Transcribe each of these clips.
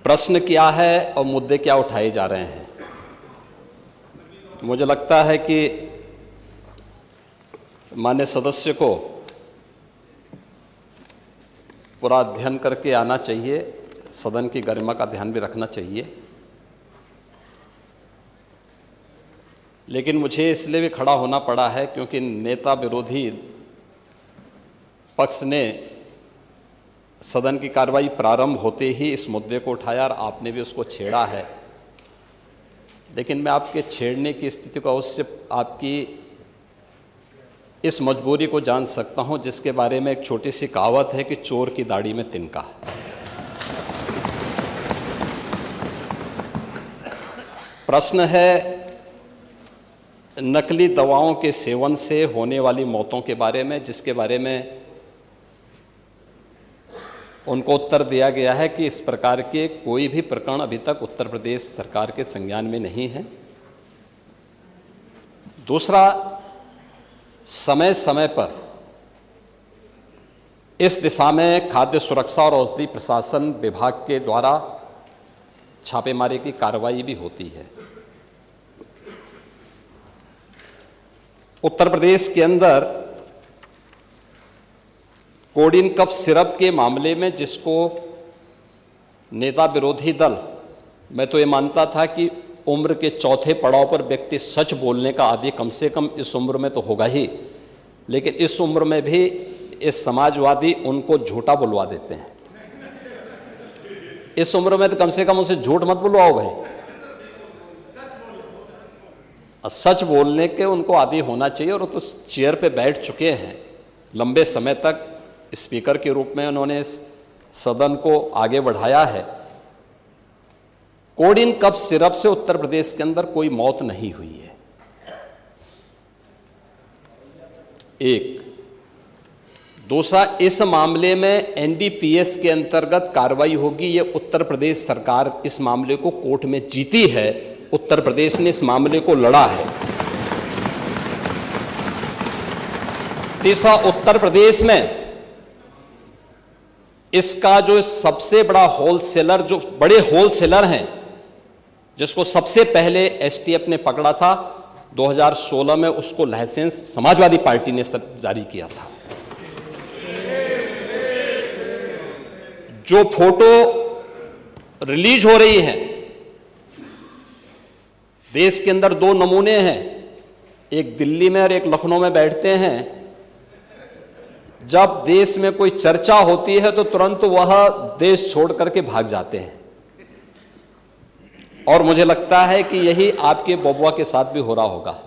प्रश्न क्या है और मुद्दे क्या उठाए जा रहे हैं। मुझे लगता है कि माननीय सदस्य को पूरा अध्ययन करके आना चाहिए, सदन की गरिमा का ध्यान भी रखना चाहिए। लेकिन मुझे इसलिए भी खड़ा होना पड़ा है क्योंकि नेता विरोधी पक्ष ने सदन की कार्रवाई प्रारंभ होते ही इस मुद्दे को उठाया और आपने भी उसको छेड़ा है। लेकिन मैं आपके छेड़ने की स्थिति को अवश्य आपकी इस मजबूरी को जान सकता हूं, जिसके बारे में एक छोटी सी कहावत है कि चोर की दाढ़ी में तिनका। प्रश्न है नकली दवाओं के सेवन से होने वाली मौतों के बारे में, जिसके बारे में उनको उत्तर दिया गया है कि इस प्रकार के कोई भी प्रकरण अभी तक उत्तर प्रदेश सरकार के संज्ञान में नहीं है। दूसरा, समय समय पर इस दिशा में खाद्य सुरक्षा और औषधि प्रशासन विभाग के द्वारा छापेमारी की कार्रवाई भी होती है। उत्तर प्रदेश के अंदर कोडिन कफ सिरप के मामले में, जिसको नेता विरोधी दल, मैं तो ये मानता था कि उम्र के चौथे पड़ाव पर व्यक्ति सच बोलने का आदी कम से कम इस उम्र में तो होगा ही, लेकिन इस उम्र में भी इस समाजवादी उनको झूठा बुलवा देते हैं। इस उम्र में तो कम से कम उसे झूठ मत बुलवाओ भाई, सच बोलने के उनको आदी होना चाहिए। और वो तो चेयर पे बैठ चुके हैं लंबे समय तक, स्पीकर के रूप में उन्होंने इस सदन को आगे बढ़ाया है। कोडिन कफ सिरप से उत्तर प्रदेश के अंदर कोई मौत नहीं हुई है। एक। दूसरा, इस मामले में एनडीपीएस के अंतर्गत कार्रवाई होगी। ये उत्तर प्रदेश सरकार इस मामले को कोर्ट में जीती है, उत्तर प्रदेश ने इस मामले को लड़ा है। तीसरा, उत्तर प्रदेश में इसका जो सबसे बड़ा होलसेलर, जो बड़े होलसेलर हैं, जिसको सबसे पहले एसटीएफ ने पकड़ा था 2016 में, उसको लाइसेंस समाजवादी पार्टी ने जारी किया था। जो फोटो रिलीज हो रही है, देश के अंदर दो नमूने हैं, एक दिल्ली में और एक लखनऊ में बैठते हैं। जब देश में कोई चर्चा होती है तो तुरंत वह देश छोड़ करके भाग जाते हैं। और मुझे लगता है कि यही आपके बबुआ के साथ भी हो रहा होगा।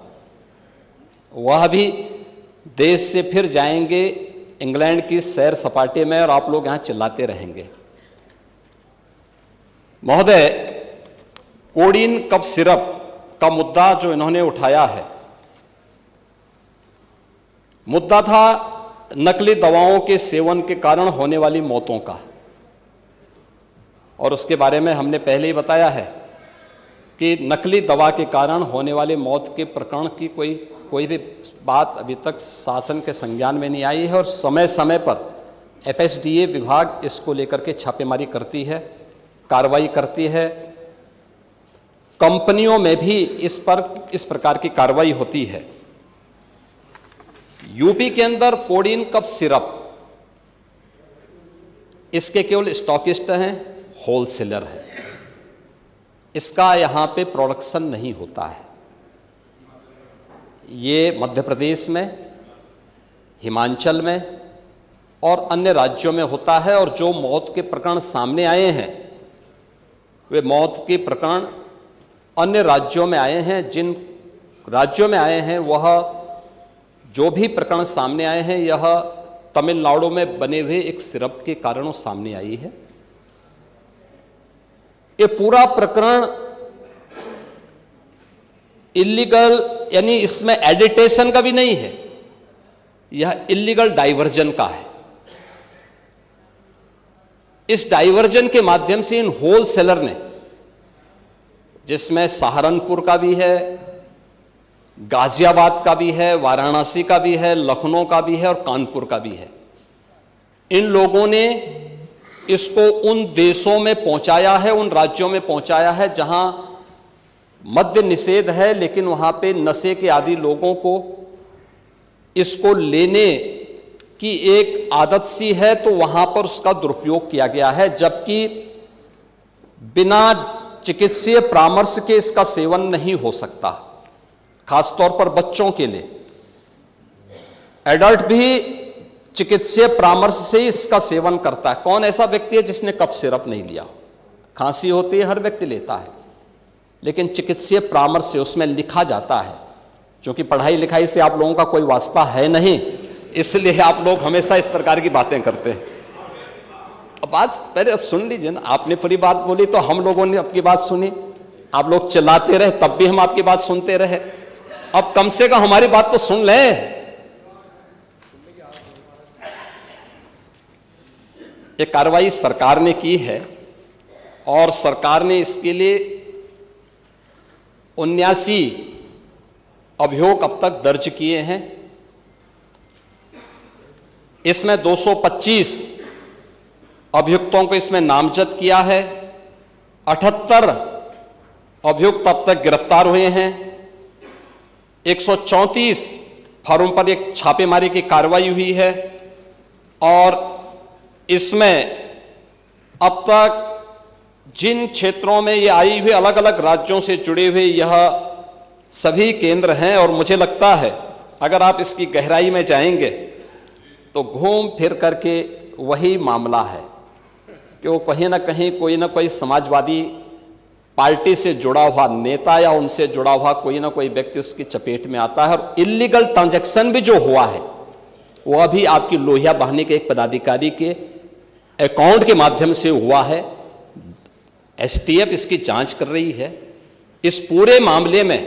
वह भी देश से फिर जाएंगे इंग्लैंड की सैर सपाटे में और आप लोग यहां चिल्लाते रहेंगे। महोदय, कोडिन कफ सिरप का मुद्दा जो इन्होंने उठाया है, मुद्दा था नकली दवाओं के सेवन के कारण होने वाली मौतों का। और उसके बारे में हमने पहले ही बताया है कि नकली दवा के कारण होने वाले मौत के प्रकरण की कोई भी बात अभी तक शासन के संज्ञान में नहीं आई है। और समय समय पर एफएसडीए विभाग इसको लेकर के छापेमारी करती है, कार्रवाई करती है। कंपनियों में भी इस प्रकार की कार्रवाई होती है। यूपी के अंदर कोडिन कफ सिरप, इसके केवल स्टॉकिस्ट हैं, होलसेलर हैं। इसका यहां पे प्रोडक्शन नहीं होता है। ये मध्य प्रदेश में, हिमाचल में और अन्य राज्यों में होता है। और जो मौत के प्रकरण सामने आए हैं, वे मौत के प्रकरण अन्य राज्यों में आए हैं। जिन राज्यों में आए हैं, वह जो भी प्रकरण सामने आए हैं, यह तमिलनाडु में बने हुए एक सिरप के कारणों सामने आई है। ये पूरा प्रकरण इलीगल, यानी इसमें एडिटेशन का भी नहीं है, यह इलीगल डाइवर्जन का है। इस डाइवर्जन के माध्यम से इन होलसेलर ने, जिसमें सहारनपुर का भी है, गाजियाबाद का भी है, वाराणसी का भी है, लखनऊ का भी है और कानपुर का भी है, इन लोगों ने इसको उन देशों में पहुंचाया है, उन राज्यों में पहुंचाया है जहां मद्य निषेध है, लेकिन वहां पे नशे के आदी लोगों को इसको लेने की एक आदत सी है, तो वहां पर उसका दुरुपयोग किया गया है, जबकि बिना चिकित्सीय परामर्श के इसका सेवन नहीं हो सकता, खासतौर पर बच्चों के लिए। एडल्ट भी चिकित्सीय परामर्श से ही इसका सेवन करता है। कौन ऐसा व्यक्ति है जिसने कफ सिरप नहीं लिया? खांसी होती है, हर व्यक्ति लेता है, लेकिन चिकित्सीय परामर्श से उसमें लिखा जाता है। क्योंकि पढ़ाई लिखाई से आप लोगों का कोई वास्ता है नहीं, इसलिए आप लोग हमेशा इस प्रकार की बातें करते हैं। अब बात पहले अब सुन लीजिए ना, आपने पूरी बात बोली तो हम लोगों ने आपकी बात सुनी, आप लोग चिल्लाते रहे तब भी हम आपकी बात सुनते रहे। अब कम से कम हमारी बात तो सुन लें। ये कार्रवाई सरकार ने की है और सरकार ने इसके लिए 79 अभियोग अब तक दर्ज किए हैं। इसमें 225 अभियुक्तों को इसमें नामजद किया है। 78 अभियुक्त अब तक गिरफ्तार हुए हैं। 134 फर्म पर एक छापेमारी की कार्रवाई हुई है और इसमें अब तक जिन क्षेत्रों में ये आई हुई अलग अलग राज्यों से जुड़े हुए यह सभी केंद्र हैं, और मुझे लगता है अगर आप इसकी गहराई में जाएंगे तो घूम फिर करके वही मामला है कि वो कहीं ना कोई समाजवादी पार्टी से जुड़ा हुआ नेता या उनसे जुड़ा हुआ कोई ना कोई व्यक्ति उसकी चपेट में आता है। और इलीगल ट्रांजैक्शन भी जो हुआ है वह भी आपकी लोहिया बहाने के एक पदाधिकारी के अकाउंट के माध्यम से हुआ है। एसटीएफ इसकी जांच कर रही है। इस पूरे मामले में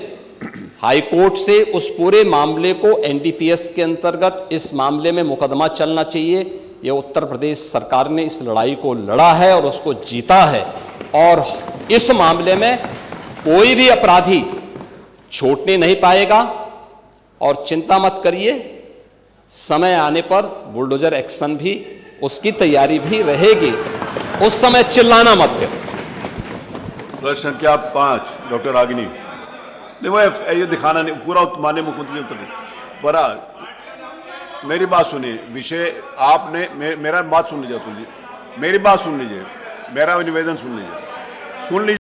हाई कोर्ट से उस पूरे मामले को एनडीपीएस के अंतर्गत इस मामले में मुकदमा चलना चाहिए। यह उत्तर प्रदेश सरकार ने इस लड़ाई को लड़ा है और उसको जीता है, और इस मामले में कोई भी अपराधी छूटने नहीं पाएगा। और चिंता मत करिए, समय आने पर बुलडोजर एक्शन भी, उसकी तैयारी भी रहेगी। उस समय चिल्लाना मत करो। प्रश्न संख्या 5 डॉक्टर रागिनी। नहीं, वो ये दिखाना नहीं, पूरा माननीय मुख्यमंत्री उत्तर नहीं। बड़ा मेरी बात सुनिए, विषय आपने मेरा बात सुन लीजिए, मेरी बात सुन लीजिए, मेरा निवेदन सुन लीजिए।